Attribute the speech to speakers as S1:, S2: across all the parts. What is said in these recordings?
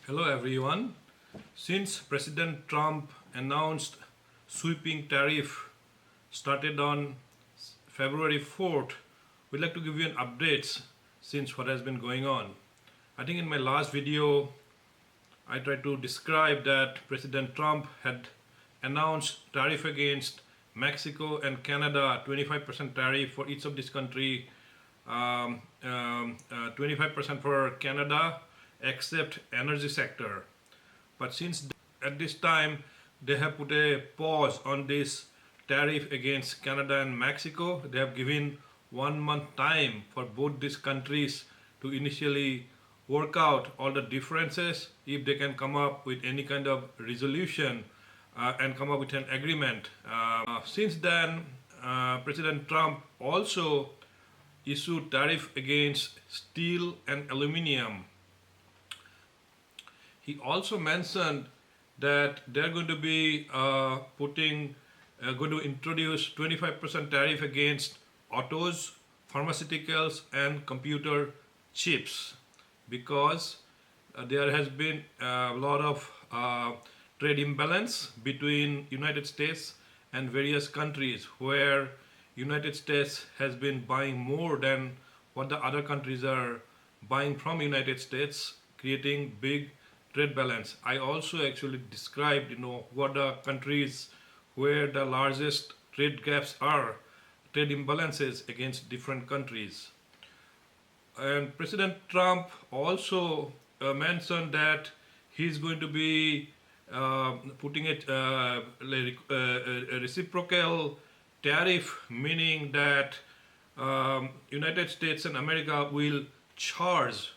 S1: Hello everyone. Since President Trump announced sweeping tariff started on February 4th, we'd like to give you an update since what has been going on. I think in my last video I tried to describe that President Trump had announced tariff against Mexico and Canada, 25% tariff for each of these countries, 25% for Canada except energy sector. But since at this time they have put a pause on this tariff against Canada and Mexico, they have given 1 month time for both these countries to initially work out all the differences if they can come up with any kind of resolution and come up with an agreement. Since then, President Trump also issued tariff against steel and aluminium. He also mentioned that they're going to be going to introduce 25% tariff against autos, pharmaceuticals, and computer chips because there has been a lot of trade imbalance between United States and various countries where United States has been buying more than what the other countries are buying from United States, creating big trade balance. I also actually described, what the countries where the largest trade gaps are, trade imbalances against different countries. And President Trump also mentioned that he's going to be putting it a reciprocal tariff, meaning that United States and America will charge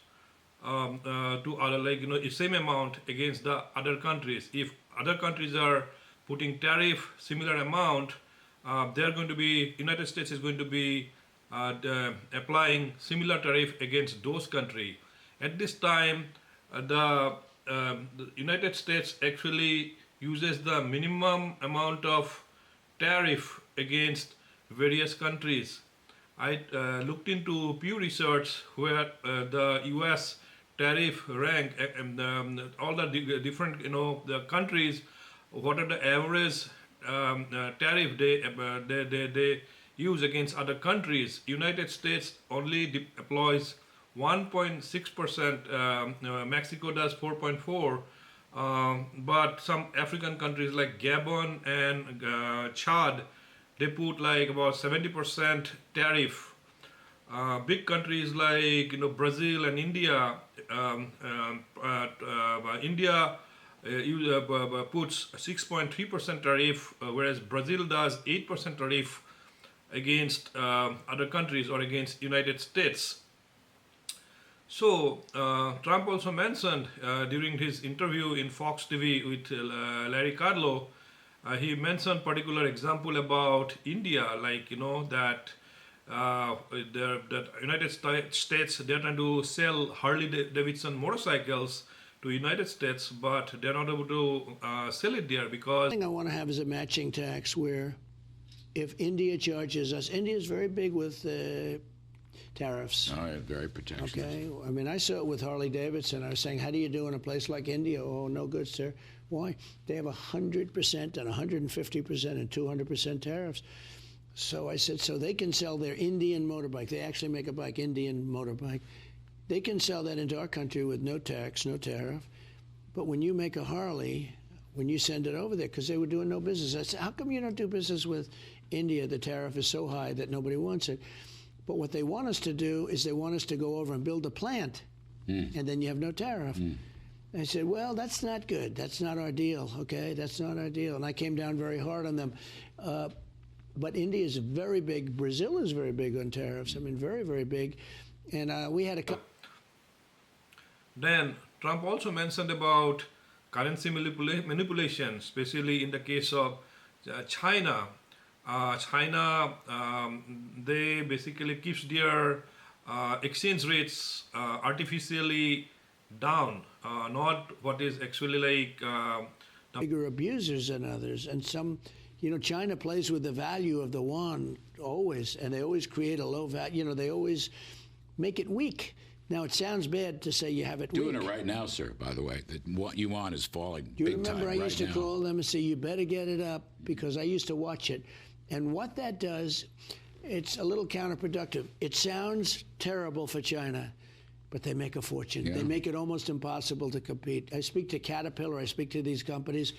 S1: to other same amount against the other countries. If other countries are putting tariff similar amount, they're going to be United States is going to be applying similar tariff against those countries. At this time, the United States actually uses the minimum amount of tariff against various countries. I looked into Pew Research where the U.S. tariff rank all the different the countries, what are the average tariff they use against other countries. United States only deploys 1.6%, Mexico does 4.4%, but some African countries like Gabon and Chad, they put like about 70% tariff. Big countries like Brazil and India, India puts 6.3% tariff, whereas Brazil does 8% tariff against other countries or against United States. So Trump also mentioned during his interview in Fox TV with Larry Kudlow, he mentioned particular example about India, that the United States, they're trying to sell Harley Davidson motorcycles to United States, but they're not able to sell it there because...
S2: The thing I want to have is a matching tax where if India charges us, India is very big with tariffs.
S3: Oh, yeah, very protectionist.
S2: Okay, I mean, I saw it with Harley Davidson. I was saying, how do you do in a place like India? Oh, no good, sir. Why? They have 100% and 150% and 200% tariffs. So I said, so they can sell their Indian motorbike. They actually make a bike, Indian motorbike. They can sell that into our country with no tax, no tariff. But when you make a Harley, when you send it over there, because they were doing no business, I said, how come you don't do business with India? The tariff is so high that nobody wants it. But what they want us to do is they want us to go over and build a plant, and then you have no tariff. I said, well, that's not good. That's not our deal, okay? That's not our deal. And I came down very hard on them. But India is very big. Brazil is very big on tariffs. I mean, very, very big. And we had a...
S1: Then Trump also mentioned about currency manipulation, especially in the case of China. China, they basically keeps their exchange rates artificially down, not what is actually like...
S2: bigger abusers than others. And some, China plays with the value of the yuan always, and they always create a low value. They always make it weak. Now, it sounds bad to say you have it
S3: Doing
S2: weak.
S3: it right now, sir, by the way. What you want is falling
S2: Do you
S3: big time
S2: remember I used
S3: right
S2: to
S3: now.
S2: call them and say, you better get it up, because I used to watch it. And what that does, it's a little counterproductive. It sounds terrible for China, but they make a fortune.
S3: Yeah.
S2: They make it almost impossible to compete. I speak to Caterpillar, I speak to these companies.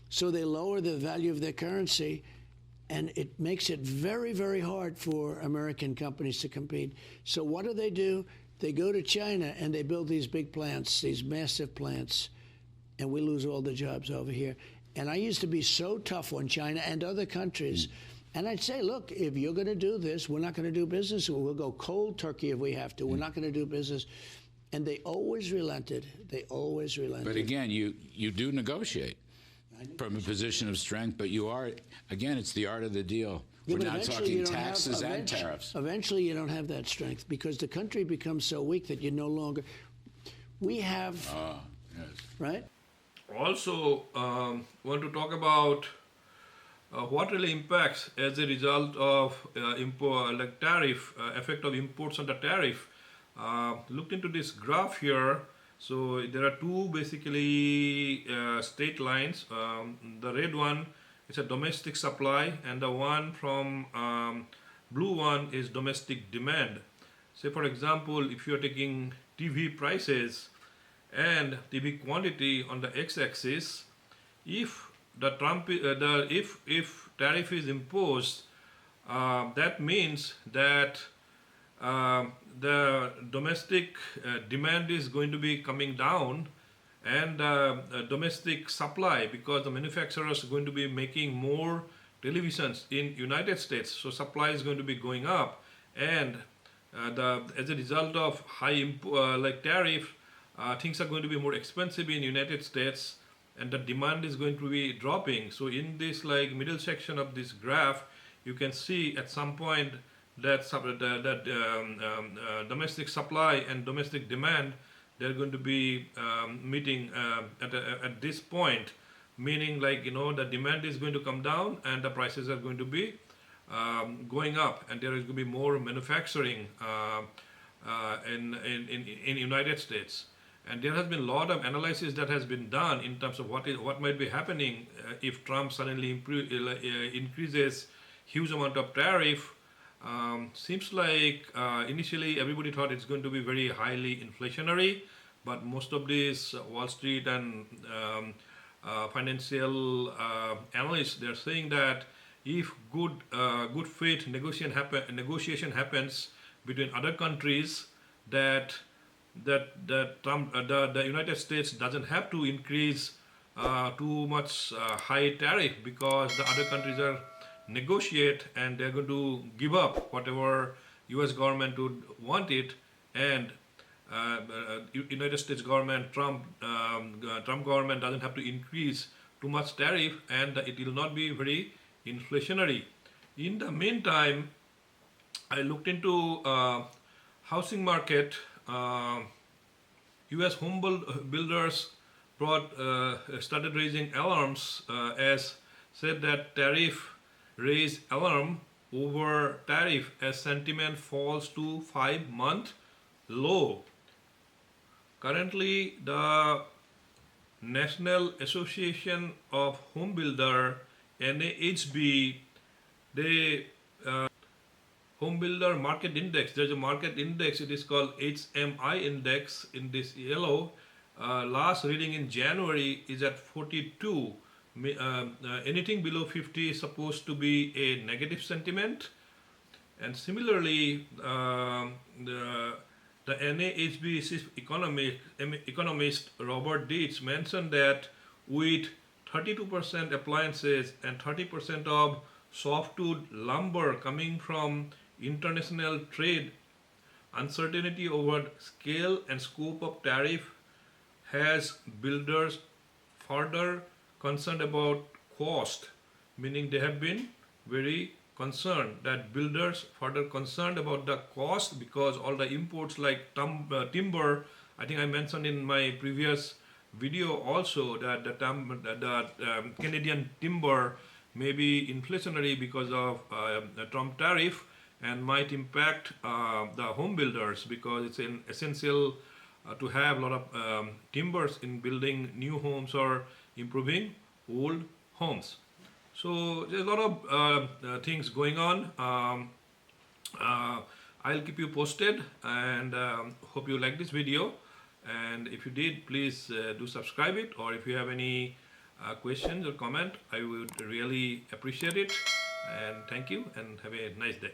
S2: So they lower the value of their currency, and it makes it very, very hard for American companies to compete. So what do? They go to China and they build these big plants, these massive plants, and we lose all the jobs over here. And I used to be so tough on China and other countries. And I'd say, look, if you're going to do this, we're not going to do business. We'll go cold turkey if we have to. We're not going to do business. And they always relented. They always relented.
S3: But again, you do negotiate from a position of strength, but you are, again, it's the art of the deal.
S2: Yeah,
S3: We're
S2: but
S3: not
S2: eventually
S3: talking
S2: you don't
S3: taxes
S2: have-
S3: and tariffs.
S2: Eventually, you don't have that strength because the country becomes so weak that you no longer. We have,
S3: Yes.
S2: right?
S1: Also, want to talk about what really impacts as a result of tariff effect of imports on the tariff. Looked into this graph here. So there are two basically straight lines. The red one is a domestic supply, and the one from blue one is domestic demand. Say for example, if you are taking TV prices and TV quantity on the x-axis, if the if tariff is imposed, that means that the domestic demand is going to be coming down, and domestic supply, because the manufacturers are going to be making more televisions in United States, so supply is going to be going up, and as a result of high tariff, things are going to be more expensive in United States, and the demand is going to be dropping. So in this middle section of this graph, you can see at some point that domestic supply and domestic demand, they're going to be meeting at this point, meaning the demand is going to come down and the prices are going to be going up, and there is going to be more manufacturing in United States. And there has been a lot of analysis that has been done in terms of what might be happening if Trump suddenly increases huge amount of tariff. Seems like initially everybody thought it's going to be very highly inflationary, but most of these Wall Street and financial analysts, they're saying that if good faith negotiation happens between other countries, that Trump, the United States doesn't have to increase too much high tariff, because the other countries are negotiate and they're going to give up whatever U.S. government would want it, and United States government, Trump government doesn't have to increase too much tariff, and it will not be very inflationary. In the meantime, I looked into housing market. U.S. home builders started raising alarms, as said that tariff raise alarm over tariff as sentiment falls to 5-month low. Currently, the National Association of Home Builder, NAHB, they Home Builder Market Index. There's a market index. It is called HMI index in this yellow. Last reading in January is at 42. Anything below 50 is supposed to be a negative sentiment. And similarly, the NAHB chief economist Robert Dietz mentioned that with 32% appliances and 30% of softwood lumber coming from international trade, uncertainty over scale and scope of tariff has builders further concerned about cost, meaning they have been very concerned, that builders further concerned about the cost, because all the imports like timber, I think I mentioned in my previous video also that the Canadian timber may be inflationary because of the Trump tariff, and might impact the home builders, because it's an essential to have a lot of timbers in building new homes or improving old homes. So there's a lot of things going on. Uh, I'll keep you posted, and hope you like this video. And if you did, please do subscribe it, or if you have any questions or comment, I would really appreciate it. And thank you, and have a nice day.